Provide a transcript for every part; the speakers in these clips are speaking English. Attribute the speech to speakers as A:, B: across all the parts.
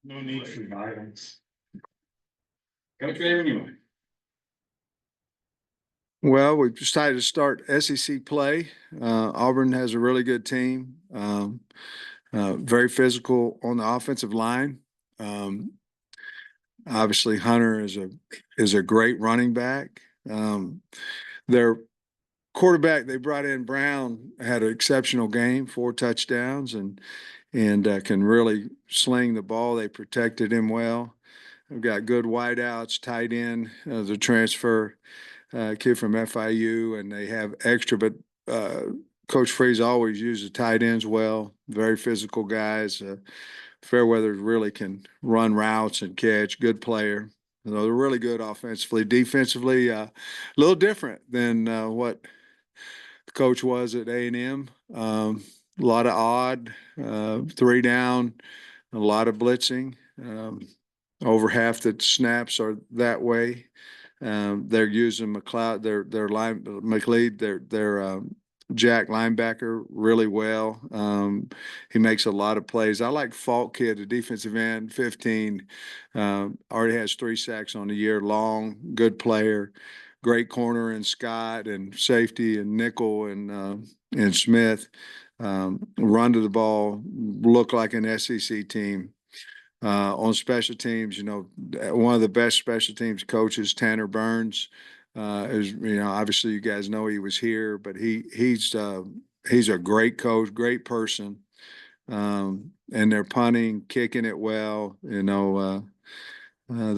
A: No need for guidance. Okay, anyway.
B: Well, we've decided to start SEC play. Auburn has a really good team, very physical on the offensive line. Obviously, Hunter is a great running back. Their quarterback they brought in, Brown, had an exceptional game, 4 touchdowns, and can really sling the ball. They protected him well. We've got good wideouts, tight end, the transfer kid from FIU, and they have extra, but Coach Freeze always uses tight ends well, very physical guys. Fairweather really can run routes and catch, good player. They're really good offensively. Defensively, a little different than what the coach was at A&M. A lot of odd, 3 down, a lot of blitzing. Over half the snaps are that way. They're using McLeod, their line McLeod, their Jack linebacker really well. He makes a lot of plays. I like Falk kid, the defensive end, 15. Already has 3 sacks on the year. Long, good player, great corner in Scott, and safety and nickel and Smith. Run to the ball, look like an SEC team. On special teams, one of the best special teams coaches, Tanner Burns, is, obviously you guys know he was here, but he's a great coach, great person. And they're punting, kicking it well. Their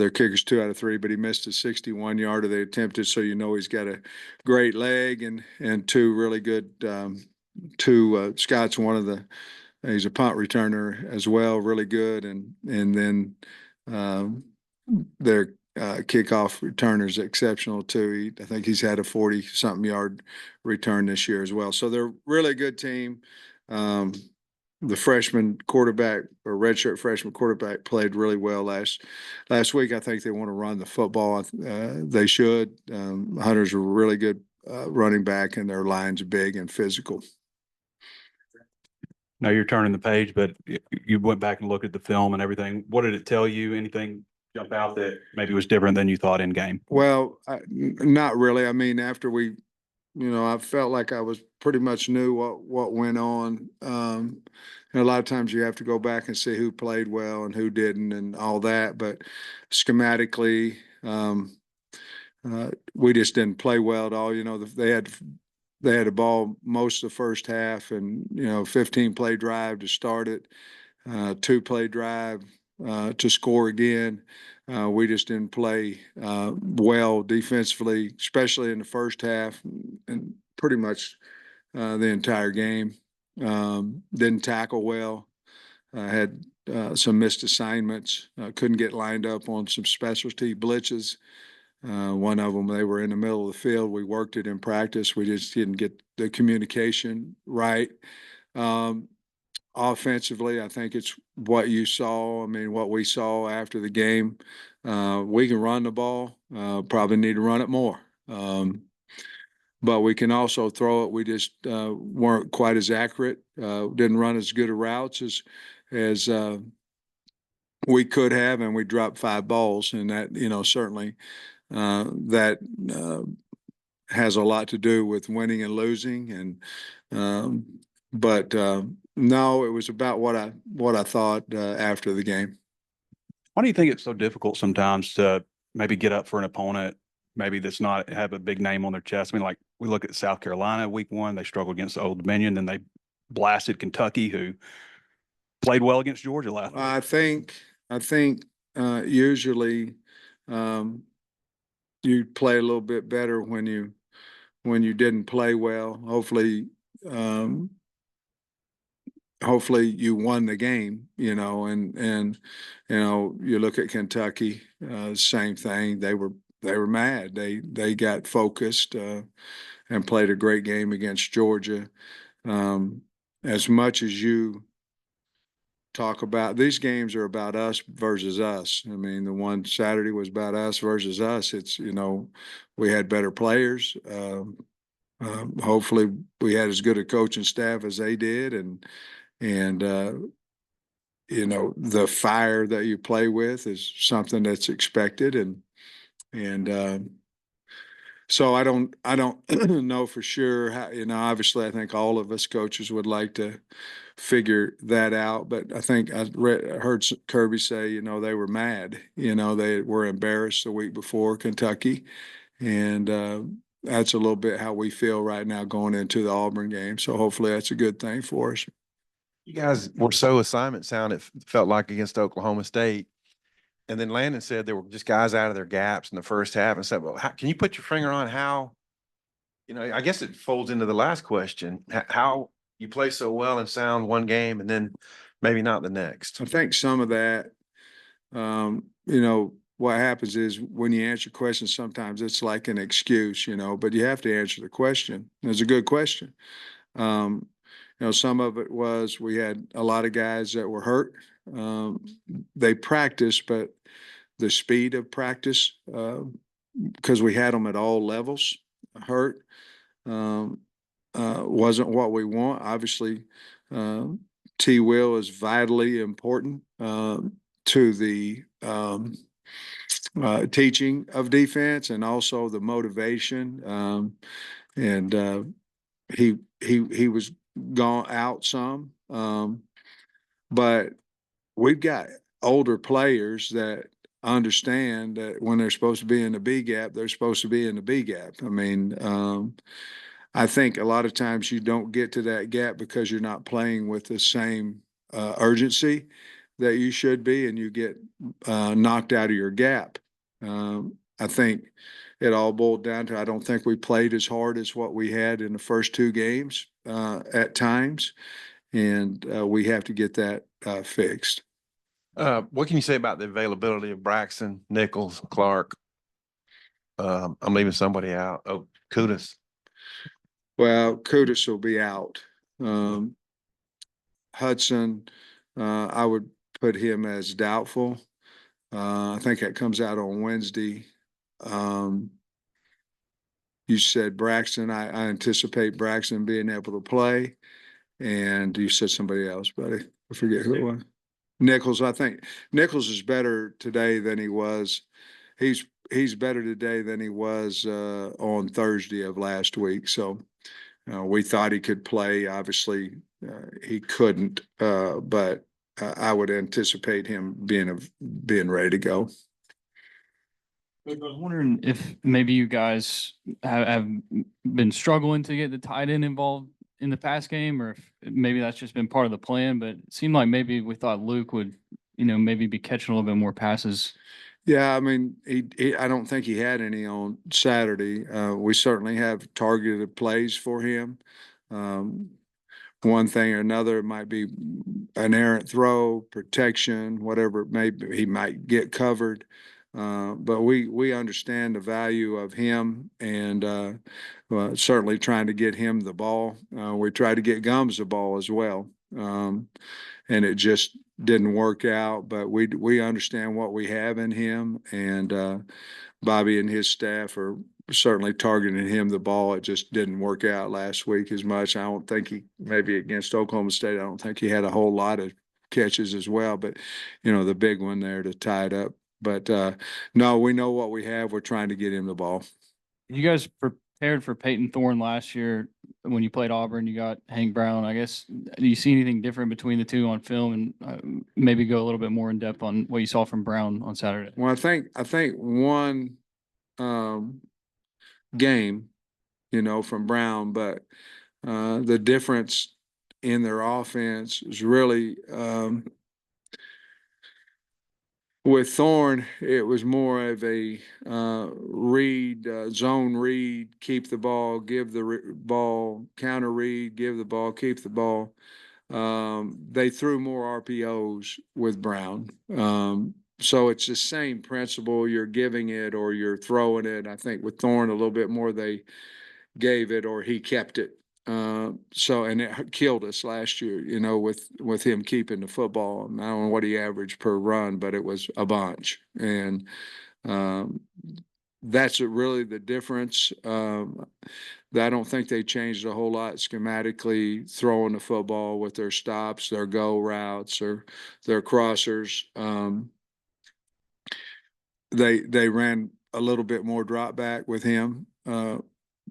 B: kicker's 2 out of 3, but he missed a 61-yarder they attempted. So he's got a great leg and 2 really good. Scott's one of the. He's a punt returner as well, really good, and then their kickoff returner is exceptional too. I think he's had a 40-something yard return this year as well. So they're really a good team. The freshman quarterback or redshirt freshman quarterback played really well last week. I think they want to run the football. They should. Hunter's a really good running back, and their line's big and physical.
C: Now you're turning the page, but you went back and looked at the film and everything. What did it tell you? Anything jump out that maybe was different than you thought in game?
B: Well, not really. I mean, after we, I felt like I was pretty much knew what went on. And a lot of times you have to go back and see who played well and who didn't and all that. But schematically, we just didn't play well at all. They had the ball most of the first half, and 15-play drive to start it, 2-play drive to score again. We just didn't play well defensively, especially in the first half, and pretty much the entire game. Didn't tackle well. Had some missed assignments. Couldn't get lined up on some specialty blitzes. One of them, they were in the middle of the field. We worked it in practice. We just didn't get the communication right. Offensively, I think it's what you saw. I mean, what we saw after the game. We can run the ball. Probably need to run it more. But we can also throw it. We just weren't quite as accurate. Didn't run as good of routes as we could have, and we dropped 5 balls, and that certainly. That has a lot to do with winning and losing, but no, it was about what I thought after the game.
C: Why do you think it's so difficult sometimes to maybe get up for an opponent, maybe that's not have a big name on their chest? I mean, like we look at South Carolina week 1, they struggled against Old Dominion, then they blasted Kentucky, who played well against Georgia last week.
B: I think usually. You play a little bit better when you didn't play well. Hopefully you won the game, and you look at Kentucky, same thing. They were mad. They got focused and played a great game against Georgia. As much as you talk about, these games are about us versus us. I mean, the one Saturday was about us versus us. It's, we had better players. Hopefully we had as good a coaching staff as they did. And the fire that you play with is something that's expected, and so I don't know for sure how, obviously I think all of us coaches would like to figure that out, but I think I heard Kirby say, they were mad, they were embarrassed the week before Kentucky, and that's a little bit how we feel right now going into the Auburn game. So hopefully that's a good thing for us.
D: You guys were so assignment sound, it felt like against Oklahoma State. And then Landon said there were just guys out of their gaps in the first half and said, well, can you put your finger on how, I guess it folds into the last question, how you play so well and sound one game and then maybe not the next.
B: I think some of that, what happens is when you answer questions, sometimes it's like an excuse, but you have to answer the question. It's a good question. Some of it was we had a lot of guys that were hurt. They practiced, but the speed of practice, because we had them at all levels, hurt, wasn't what we want. Obviously, T-Will is vitally important to the teaching of defense and also the motivation. And he was gone out some, but we've got older players that understand that when they're supposed to be in the B gap, they're supposed to be in the B gap. I mean, I think a lot of times you don't get to that gap because you're not playing with the same urgency that you should be, and you get knocked out of your gap. I think it all boiled down to I don't think we played as hard as what we had in the first two games at times, and we have to get that fixed.
D: What can you say about the availability of Braxton, Nichols, Clark? I'm leaving somebody out. Oh, Kudus.
B: Well, Kudus will be out. Hudson, I would put him as doubtful. I think that comes out on Wednesday. You said Braxton. I anticipate Braxton being able to play. And you said somebody else, buddy. I forget who it was. Nichols. I think Nichols is better today than he was. He's better today than he was on Thursday of last week. So we thought he could play. Obviously, he couldn't. But I would anticipate him being ready to go.
E: I was wondering if maybe you guys have been struggling to get the tight end involved in the pass game, or if maybe that's just been part of the plan, but it seemed like maybe we thought Luke would, maybe be catching a little bit more passes.
B: Yeah, I mean, I don't think he had any on Saturday. We certainly have targeted plays for him. One thing or another, it might be an errant throw, protection, whatever it may be, he might get covered. But we understand the value of him, and certainly trying to get him the ball. We tried to get Gums the ball as well, and it just didn't work out. But we understand what we have in him, and Bobby and his staff are certainly targeting him the ball. It just didn't work out last week as much. I don't think maybe against Oklahoma State, I don't think he had a whole lot of catches as well, but the big one there to tie it up. But no, we know what we have. We're trying to get him the ball.
E: You guys prepared for Peyton Thorne last year when you played Auburn. You got Hank Brown. I guess, do you see anything different between the two on film, and maybe go a little bit more in depth on what you saw from Brown on Saturday?
B: Well, I think one game, from Brown, but the difference in their offense is really with Thorne, it was more of a zone read, keep the ball, give the ball, counter read, give the ball, keep the ball. They threw more RPOs with Brown. So it's the same principle. You're giving it or you're throwing it. I think with Thorne, a little bit more they gave it or he kept it. And it killed us last year, with him keeping the football. I don't know what he averaged per run, but it was a bunch. And that's really the difference. I don't think they changed a whole lot schematically, throwing the football with their stops, their go routes, or their crossers. They ran a little bit more drop back with him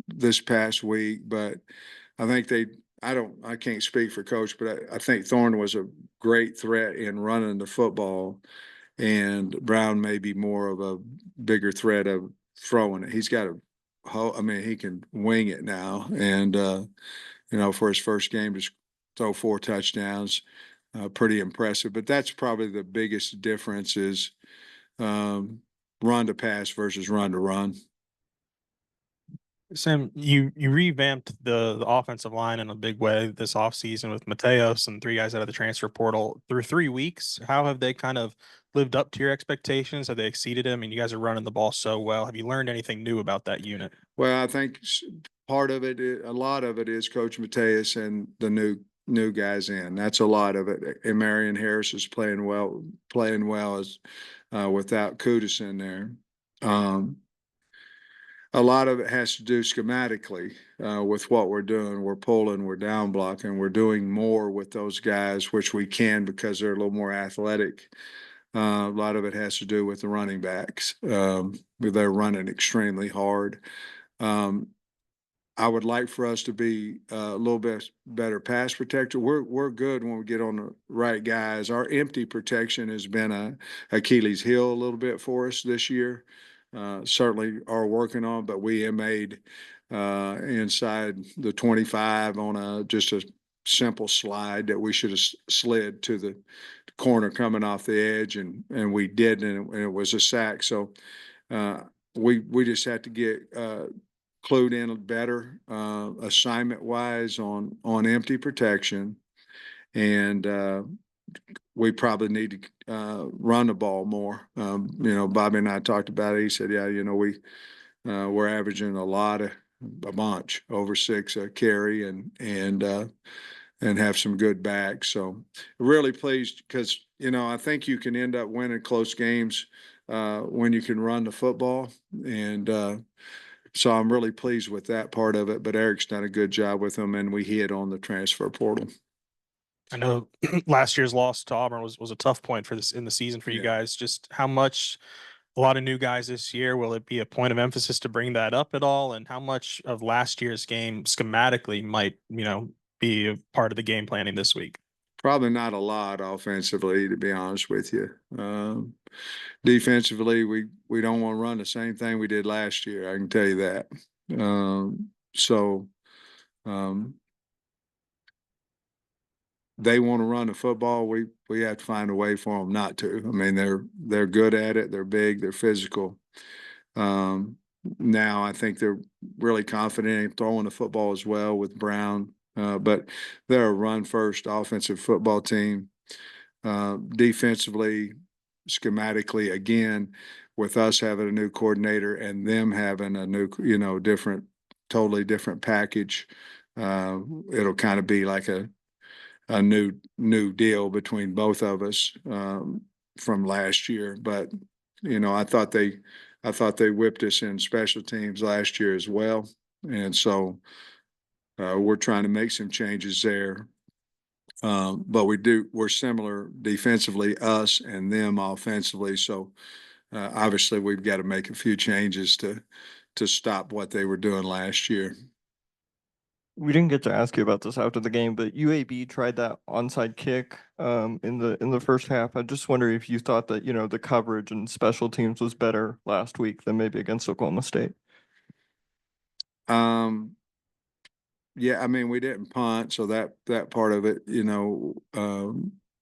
B: this past week, but I think I can't speak for coach, but I think Thorne was a great threat in running the football, and Brown may be more of a bigger threat of throwing it. He's got I mean, he can wing it now, and for his first game to throw 4 touchdowns, pretty impressive. But that's probably the biggest difference is run to pass versus run to run.
F: Sam, you revamped the offensive line in a big way this offseason with Mateos and 3 guys out of the transfer portal through 3 weeks. How have they kind of lived up to your expectations? Have they exceeded them? I mean, you guys are running the ball so well. Have you learned anything new about that unit?
B: Well, I think part of it, a lot of it is Coach Mateus and the new guys in. That's a lot of it. And Marion Harris is playing well as without Kudus in there. A lot of it has to do schematically with what we're doing. We're pulling, we're down blocking, we're doing more with those guys, which we can because they're a little more athletic. A lot of it has to do with the running backs. They're running extremely hard. I would like for us to be a little bit better pass protector. We're good when we get on the right guys. Our empty protection has been a Achilles heel a little bit for us this year. Certainly are working on, but we have made inside the 25 on just a simple slide that we should have slid to the corner coming off the edge, and we did, and it was a sack. So we just had to get clued in better assignment wise on empty protection, and we probably need to run the ball more. Bobby and I talked about it. He said, yeah, we're averaging a bunch over 6 carry and have some good backs. So really pleased because, I think you can end up winning close games when you can run the football. And so I'm really pleased with that part of it, but Eric's done a good job with them, and we hit on the transfer portal.
F: I know last year's loss to Auburn was a tough point for this in the season for you
B: Yeah.
F: guys. Just how much, a lot of new guys this year, will it be a point of emphasis to bring that up at all? And how much of last year's game schematically might, be a part of the game planning this week?
B: Probably not a lot offensively, to be honest with you. Defensively, we don't want to run the same thing we did last year. I can tell you that. They want to run the football. We have to find a way for them not to. I mean, they're good at it. They're big. They're physical. Now I think they're really confident in throwing the football as well with Brown. But they're a run-first offensive football team. Defensively, schematically, again, with us having a new coordinator and them having a new, totally different package, it'll kind of be like a new deal between both of us from last year. But I thought they whipped us in special teams last year as well, and so we're trying to make some changes there. But we're similar defensively, us and them offensively. So obviously we've got to make a few changes to stop what they were doing last year.
G: We didn't get to ask you about this after the game, but UAB tried that onside kick in the first half. I just wonder if you thought that, the coverage and special teams was better last week than maybe against Oklahoma State.
B: Yeah, I mean, we didn't punt, so that part of it,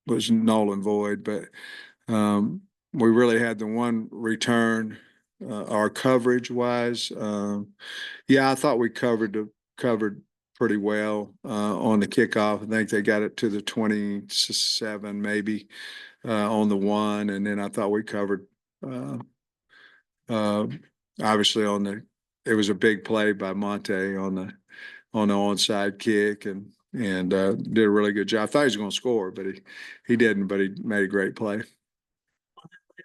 B: was null and void. But we really had the one return, our coverage wise. Yeah, I thought we covered pretty well on the kickoff. I think they got it to the 27 maybe on the one, and then I thought we covered obviously it was a big play by Monte on the onside kick and did a really good job. I thought he was going to score, but he didn't, but he made a great play.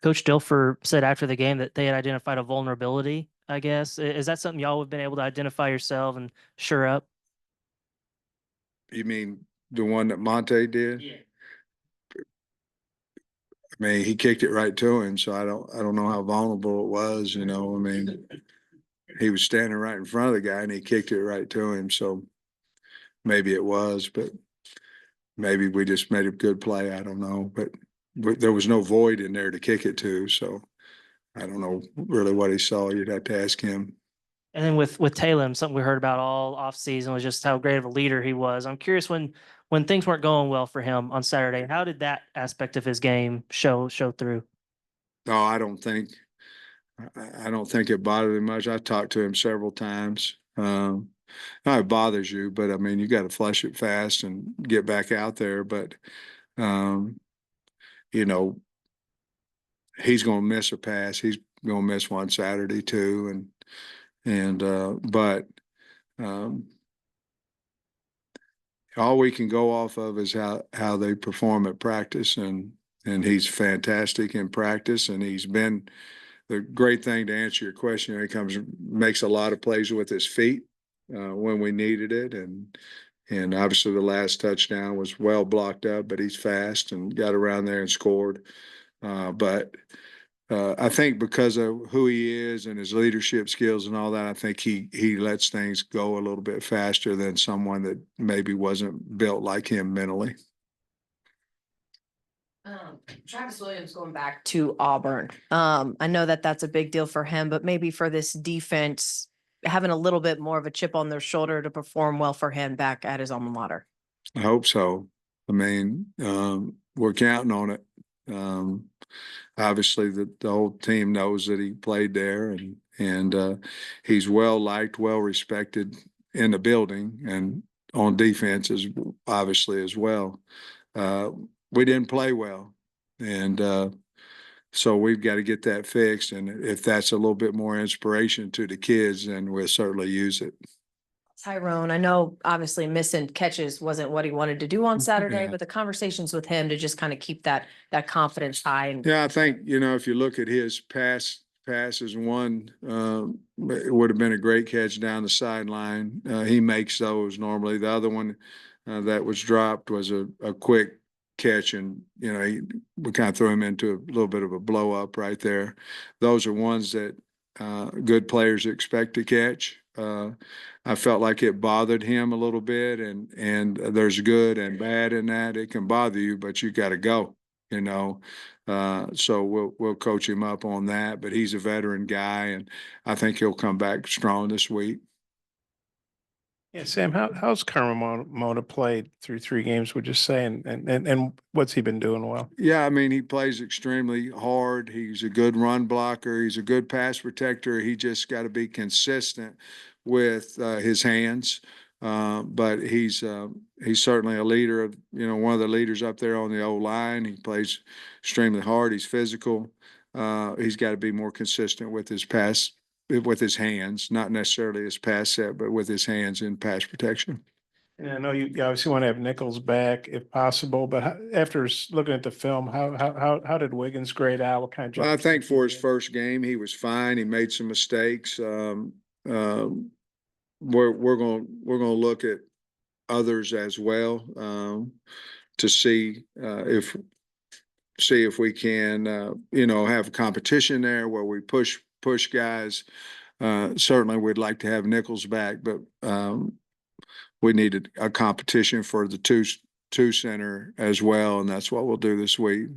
H: Coach Dilfer said after the game that they had identified a vulnerability I guess. Is that something y'all have been able to identify yourself and sure up?
B: You mean the one that Monte did?
A: Yeah.
B: I mean, he kicked it right to him, so I don't know how vulnerable it was, you know, I mean, he was standing right in front of the guy and he kicked it right to him, so maybe it was, but maybe we just made a good play, I don't know, but there was no void in there to kick it to, so I don't know really what he saw. You'd have to ask him.
H: And then with Talem, something we heard about all off season was just how great of a leader he was. I'm curious when things weren't going well for him on Saturday, how did that aspect of his game show through?
B: No, I don't think it bothered him much. I talked to him several times. It bothers you, but I mean, you got to flush it fast and get back out there. But, you know, he's going to miss a pass. He's going to miss one Saturday too. But all we can go off of is how they perform at practice, and he's fantastic in practice, and he's been the great thing to answer your question. He makes a lot of plays with his feet when we needed it, and obviously the last touchdown was well blocked up, but he's fast and got around there and scored. But I think because of who he is and his leadership skills and all that, I think he lets things go a little bit faster than someone that maybe wasn't built like him mentally.
I: Travis Williams going back to Auburn. I know that that's a big deal for him, but maybe for this defense, having a little bit more of a chip on their shoulder to perform well for him back at his alma mater.
B: I hope so. I mean, we're counting on it. Obviously, the whole team knows that he played there, and he's well liked, well respected in the building, and on defense is obviously as well. We didn't play well, and so we've got to get that fixed. And if that's a little bit more inspiration to the kids, then we'll certainly use it.
I: Tyrone, I know obviously missing catches wasn't what he wanted to do on Saturday,
B: Yeah.
I: but the conversations with him to just kind of keep that confidence high. And
B: Yeah, I think, if you look at his passes, one it would have been a great catch down the sideline. He makes those normally. The other one that was dropped was a quick catch, and we kind of threw him into a little bit of a blow up right there. Those are ones that good players expect to catch. I felt like it bothered him a little bit, and there's good and bad in that. It can bother you, but you got to go. So we'll coach him up on that. But he's a veteran guy, and I think he'll come back strong this week.
J: Yeah, Sam, how's Mona played through 3 games, would you say, and what's he been doing well?
B: Yeah, I mean, he plays extremely hard. He's a good run blocker. He's a good pass protector. He just got to be consistent with his hands. But he's certainly a leader of, one of the leaders up there on the O-line. He plays extremely hard. He's physical. He's got to be more consistent with his hands, not necessarily his pass set, but with his hands in pass protection.
J: And I know you obviously want to have Nichols back if possible, but after looking at the film, how did Wiggins grade out? What kind of?
B: Well, I think for his first game, he was fine. He made some mistakes. We're going to look at others as well to see if we can have a competition there where we push guys. Certainly we'd like to have Nichols back, but we needed a competition for the two center as well, and that's what we'll do this week.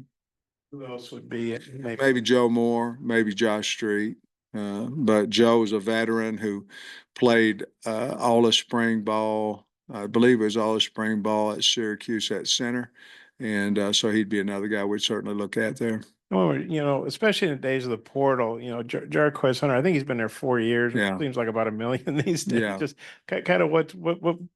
J: Who else would be it?
B: Maybe Joe Moore, maybe Josh Street. But Joe's a veteran who played all the spring ball. I believe it was all the spring ball at Syracuse at center. And so he'd be another guy we'd certainly look at there.
J: Oh, especially in the days of the portal, Jarquez Hunter, I think he's been there 4 years.
B: Yeah.
J: It seems like about 1 million these days.
B: Yeah.
J: Just kind of what,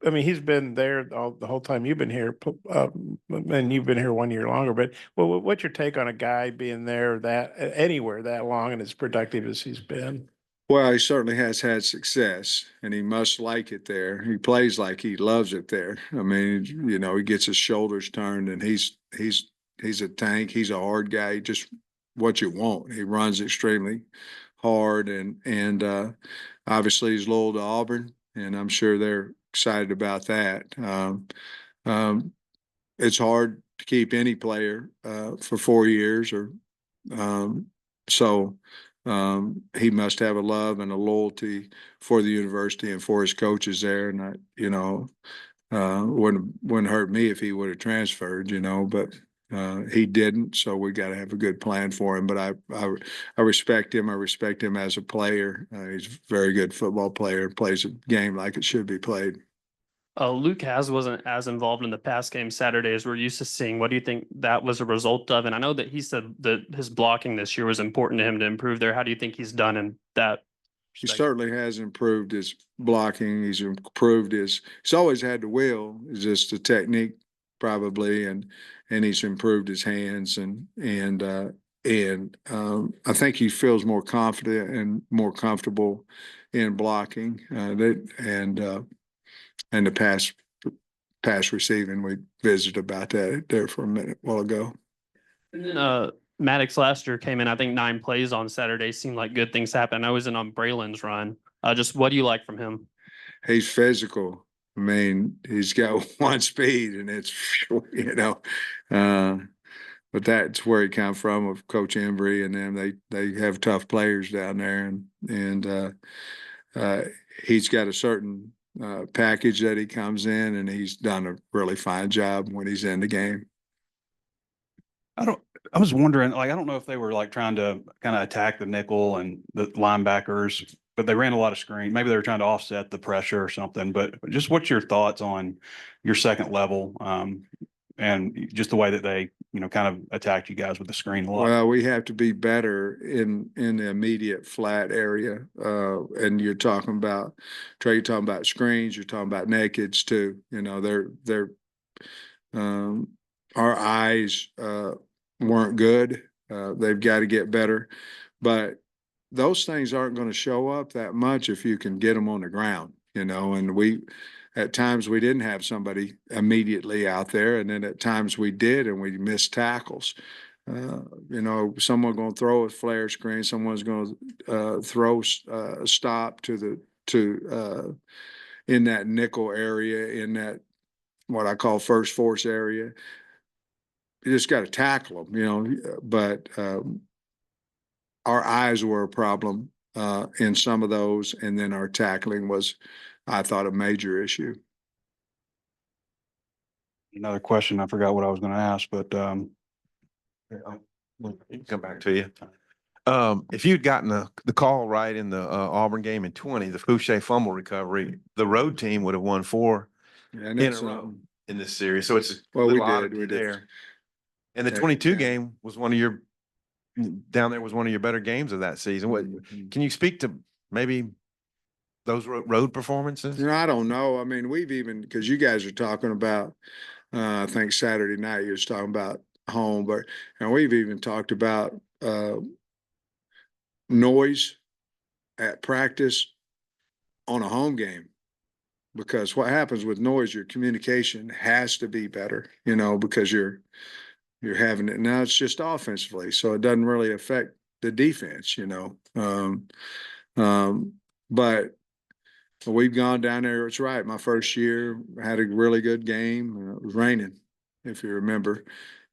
J: I mean, he's been there the whole time you've been here, and you've been here 1 year longer, but what's your take on a guy being there anywhere that long and as productive as he's been?
B: Well, he certainly has had success, and he must like it there. He plays like he loves it there. I mean, he gets his shoulders turned, and he's a tank. He's a hard guy. Just what you want. He runs extremely hard, and obviously he's loyal to Auburn, and I'm sure they're excited about that. It's hard to keep any player for 4 years, or so he must have a love and a loyalty for the university and for his coaches there. And wouldn't hurt me if he would have transferred, but he didn't. So we got to have a good plan for him. But I respect him. I respect him as a player. He's a very good football player. Plays a game like it should be played.
K: Luke Has wasn't as involved in the pass game Saturday as we're used to seeing. What do you think that was a result of? And I know that he said that his blocking this year was important to him to improve there. How do you think he's done in that?
B: He certainly has improved his blocking. He's always had the will. It's just the technique probably, and he's improved his hands, and I think he feels more confident and more comfortable in blocking. And the pass receiving, we visited about that there for a while ago.
K: And then Maddox last year came in, I think 9 plays on Saturday. Seemed like good things happened. I was in on Braylon's run. Just what do you like from him?
B: He's physical. I mean, he's got one speed, and it's but that's where he come from with Coach Embry and them. They have tough players down there, and he's got a certain package that he comes in, and he's done a really fine job when he's in the game.
C: I was wondering, I don't know if they were trying to kind of attack the nickel and the linebackers, but they ran a lot of screen. Maybe they were trying to offset the pressure or something, but just what's your thoughts on your second level, and just the way that they, kind of attacked you guys with the screen a lot?
B: Well, we have to be better in the immediate flat area. And you're talking about, Trey, you're talking about screens, you're talking about nakeds too. Our eyes weren't good. They've got to get better, but those things aren't going to show up that much if you can get them on the ground, and at times we didn't have somebody immediately out there, and then at times we did, and we missed tackles. Someone going to throw a flare screen, someone's going to throw a stop to in that nickel area, in that what I call first force area. You just got to tackle them, but our eyes were a problem in some of those, and then our tackling was, I thought, a major issue.
C: Another question, I forgot what I was going to ask, but
D: We'll come back to you. If you'd gotten the call right in the Auburn game in 20, the Fouché fumble recovery, the road team would have won 4 in a row in this series. So it's a little oddity there. And the 22 game was one of your better games of that season. What can you speak to maybe those road performances?
B: I don't know. I mean, because you guys are talking about, I think Saturday night you was talking about home, and we've even talked about noise at practice on a home game, because what happens with noise, your communication has to be better, because you're having it. Now it's just offensively, so it doesn't really affect the defense, but we've gone down there. It's right. My first year had a really good game. It was raining, if you remember.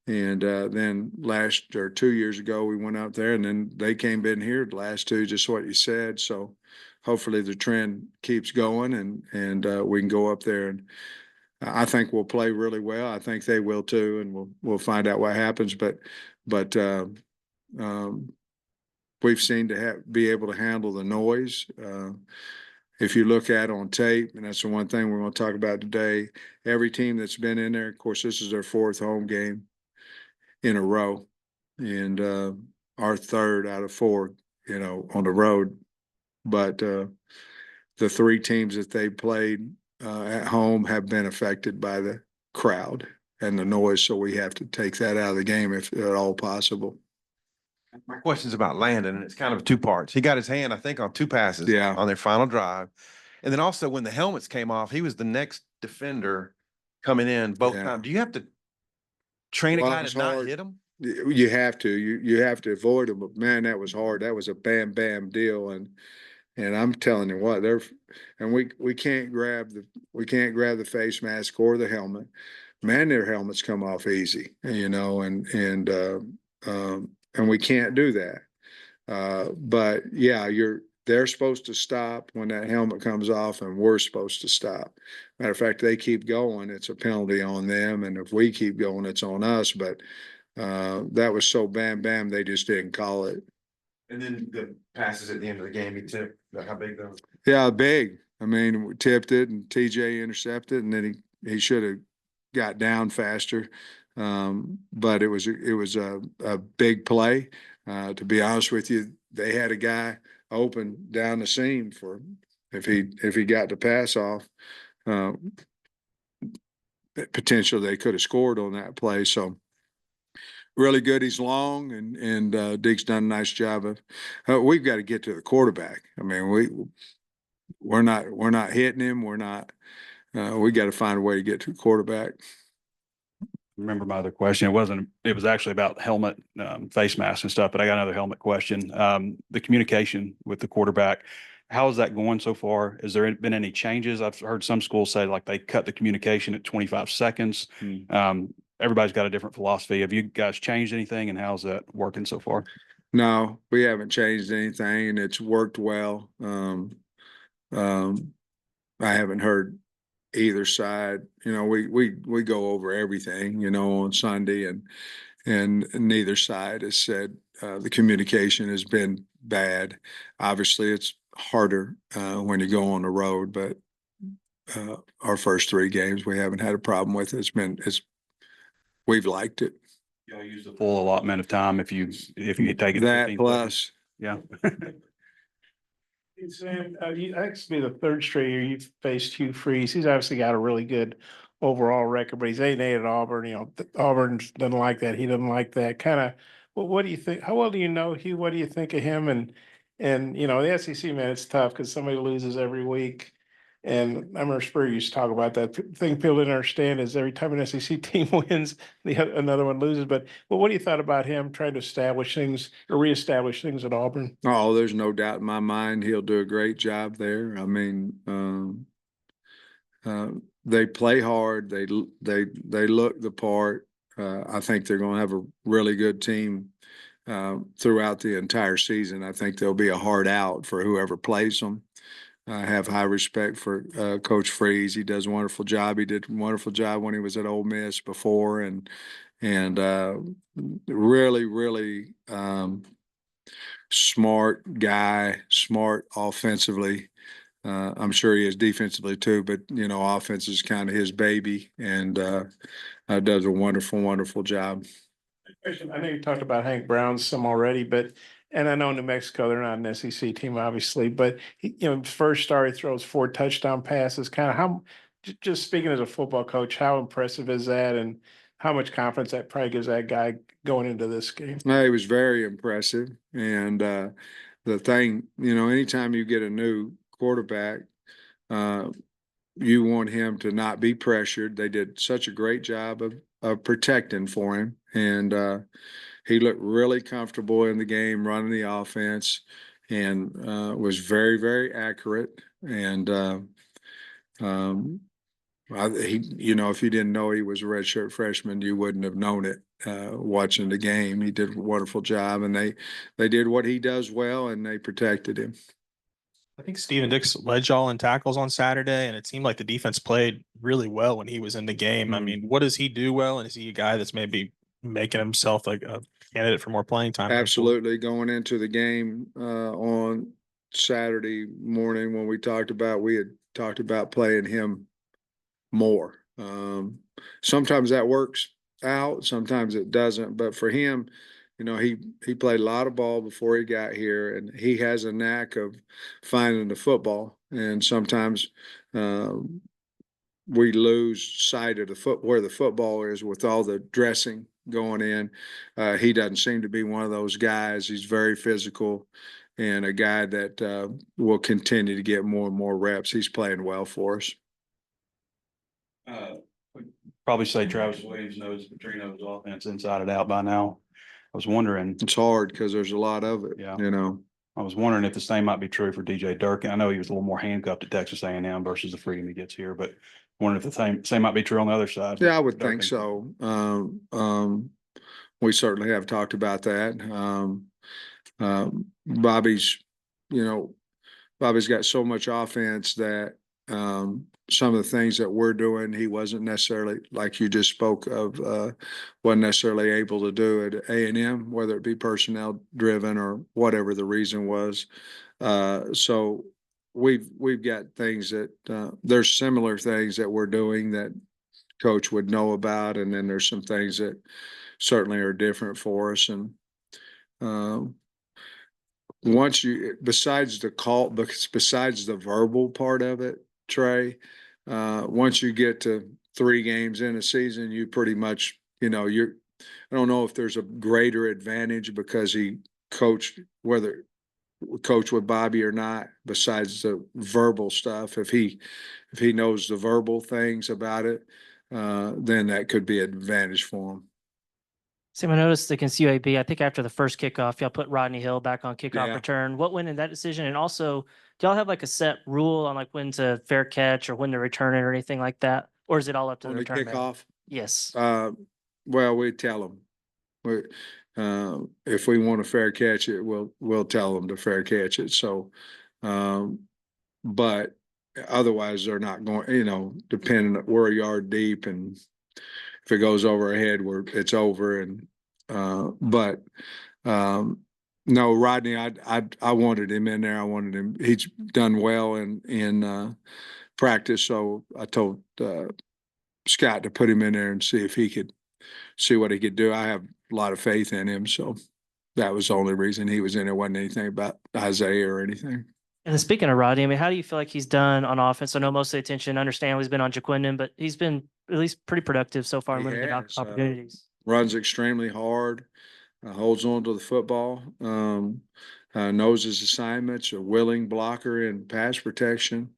B: And then 2 years ago, we went out there, and then they came in here the last 2, just what you said. So hopefully the trend keeps going, and we can go up there, and I think we'll play really well. I think they will too, and we'll find out what happens. But we've seen to be able to handle the noise. If you look at on tape, and that's the one thing we're going to talk about today, every team that's been in there, of course, this is their 4th home game in a row, and our 3rd out of 4, on the road. But the 3 teams that they played at home have been affected by the crowd and the noise, so we have to take that out of the game if at all possible.
D: My question's about Landon, and it's kind of 2 parts. He got his hand, I think, on 2 passes on their final drive. And then also when the helmets came off, he was the next defender coming in both times. Do you have to train a guy to not hit him?
B: you have to, you have to avoid them, but man, that was hard. That was a bam, bam deal. And I'm telling you what, and we can't grab the face mask or the helmet. Man, their helmets come off easy, and we can't do that. But yeah, they're supposed to stop when that helmet comes off, and we're supposed to stop. Matter of fact, they keep going, it's a penalty on them, and if we keep going, it's on us. But that was so bam bam, they just didn't call it.
D: And then the passes at the end of the game, he tipped, how big those?
B: Yeah, big. I mean, we tipped it, and TJ intercepted, and then he should have got down faster. But it was a big play. To be honest with you, they had a guy open down the seam for if he got the pass off. Potential they could have scored on that play. So really good. He's long, and Deke's done a nice job of. We've got to get to the quarterback. I mean, we're not hitting him. We're not. We got to find a way to get to the quarterback.
C: Remember my other question. It was actually about helmet, face masks and stuff, but I got another helmet question. The communication with the quarterback, how is that going so far? Has there been any changes? I've heard some schools say like they cut the communication at 25 seconds. Everybody's got a different philosophy. Have you guys changed anything, and how's that working so far?
B: No, we haven't changed anything, and it's worked well. I haven't heard either side. We go over everything, on Sunday, and neither side has said the communication has been bad. Obviously, it's harder when you go on the road, but our first 3 games we haven't had a problem with it. We've liked it.
C: Y'all use the full allotment of time if you take it to
B: That
C: 15
B: plus.
C: seconds. Yeah.
J: Hey, Sam, that's be the 3rd straight year you've faced Hugh Freeze. He's obviously got a really good overall record, but he's 8-8 at Auburn. Auburn doesn't like that. He doesn't like that. Kind of, what do you think? How well do you know Hugh? What do you think of him? And the SEC, man, it's tough because somebody loses every week. And I remember Spur used to talk about that thing people didn't understand is every time an SEC team wins, another one loses. But what do you thought about him trying to establish things or reestablish things at Auburn?
B: Oh, there's no doubt in my mind he'll do a great job there. I mean, they play hard. They look the part. I think they're going to have a really good team throughout the entire season. I think there'll be a hard out for whoever plays them. I have high respect for Coach Freeze. He does a wonderful job. He did a wonderful job when he was at Ole Miss before, and really, really smart guy, smart offensively. I'm sure he is defensively too, but offense is kind of his baby, and does a wonderful, wonderful job.
J: I know you talked about Hank Brown some already, and I know New Mexico, they're not an SEC team, obviously, but first start, he throws 4 touchdown passes. Kind of just speaking as a football coach, how impressive is that, and how much confidence that probably gives that guy going into this game?
B: No, he was very impressive, and the thing, anytime you get a new quarterback, you want him to not be pressured. They did such a great job of protecting for him, and he looked really comfortable in the game, running the offense, and was very, very accurate. And if you didn't know he was a redshirt freshman, you wouldn't have known it watching the game. He did a wonderful job, and they did what he does well, and they protected him.
F: I think Steven Dix led y'all in tackles on Saturday, and it seemed like the defense played really well when he was in the game. I mean, what does he do well? And is he a guy that's maybe making himself like a candidate for more playing time?
B: Absolutely. Going into the game on Saturday morning when we had talked about playing him more. Sometimes that works out, sometimes it doesn't. But for him, he played a lot of ball before he got here, and he has a knack of finding the football. And sometimes we lose sight of where the football is with all the dressing going in. He doesn't seem to be one of those guys. He's very physical and a guy that will continue to get more and more reps. He's playing well for us.
C: Probably say Travis Williams knows Petrino's offense inside and out by now. I was wondering,
B: It's hard because there's a lot of it,
C: Yeah.
B: you know.
C: I was wondering if the same might be true for DJ Durkin. I know he was a little more handcuffed at Texas A&M versus the freedom he gets here, but wondering if the same might be true on the other side.
B: Yeah, I
C: with
B: would think
C: Durkin.
B: so. We certainly have talked about that. Bobby's, you know, Bobby's got so much offense that some of the things that we're doing, he wasn't necessarily, like you just spoke of, wasn't necessarily able to do at A&M, whether it be personnel driven or whatever the reason was. So we've got things that there's similar things that we're doing that coach would know about, and then there's some things that certainly are different for us. And once you, besides the verbal part of it, Trey, once you get to 3 games in a season, you pretty much, you know, I don't know if there's a greater advantage because he coached, whether coach with Bobby or not, besides the verbal stuff. If he knows the verbal things about it, then that could be an advantage for him.
H: Sam, I noticed against UAB, I think after the first kickoff, y'all put Rodney Hill back on kickoff
B: Yeah.
H: return. What went in that decision? And also, do y'all have like a set rule on like when to fair catch or when to return it or anything like that? Or is it all up to
B: On
H: the
B: the
H: return man?
B: kickoff,
H: Yes.
B: well, we tell them. If we want to fair catch it, we'll tell them to fair catch it. So, but otherwise they're not going, you know, depending, we're a yard deep, and if it goes over our head, it's over. And, no, Rodney, I wanted him in there. I wanted him, he's done well in practice. So I told, Scott to put him in there and see what he could do. I have a lot of faith in him. So that was the only reason he was in there. Wasn't anything about Isaiah or anything.
H: And then speaking of Rodney, I mean, how do you feel like he's done on offense? I know most of the attention, understand he's been on Jaquindon, but he's been at least pretty productive so far in
B: He
H: limited
B: has,
H: opportunities.
B: Runs extremely hard, holds on to the football, knows his assignments, a willing blocker in pass protection,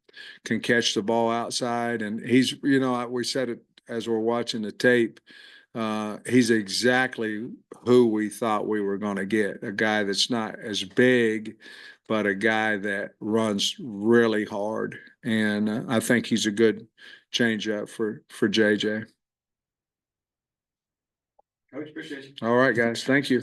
B: can catch the ball outside. And he's, you know, we said it as we're watching the tape, he's exactly who we thought we were going to get, a guy that's not as big, but a guy that runs really hard. And I think he's a good change up for JJ.
A: Coach, appreciate you.
B: All right, guys. Thank you.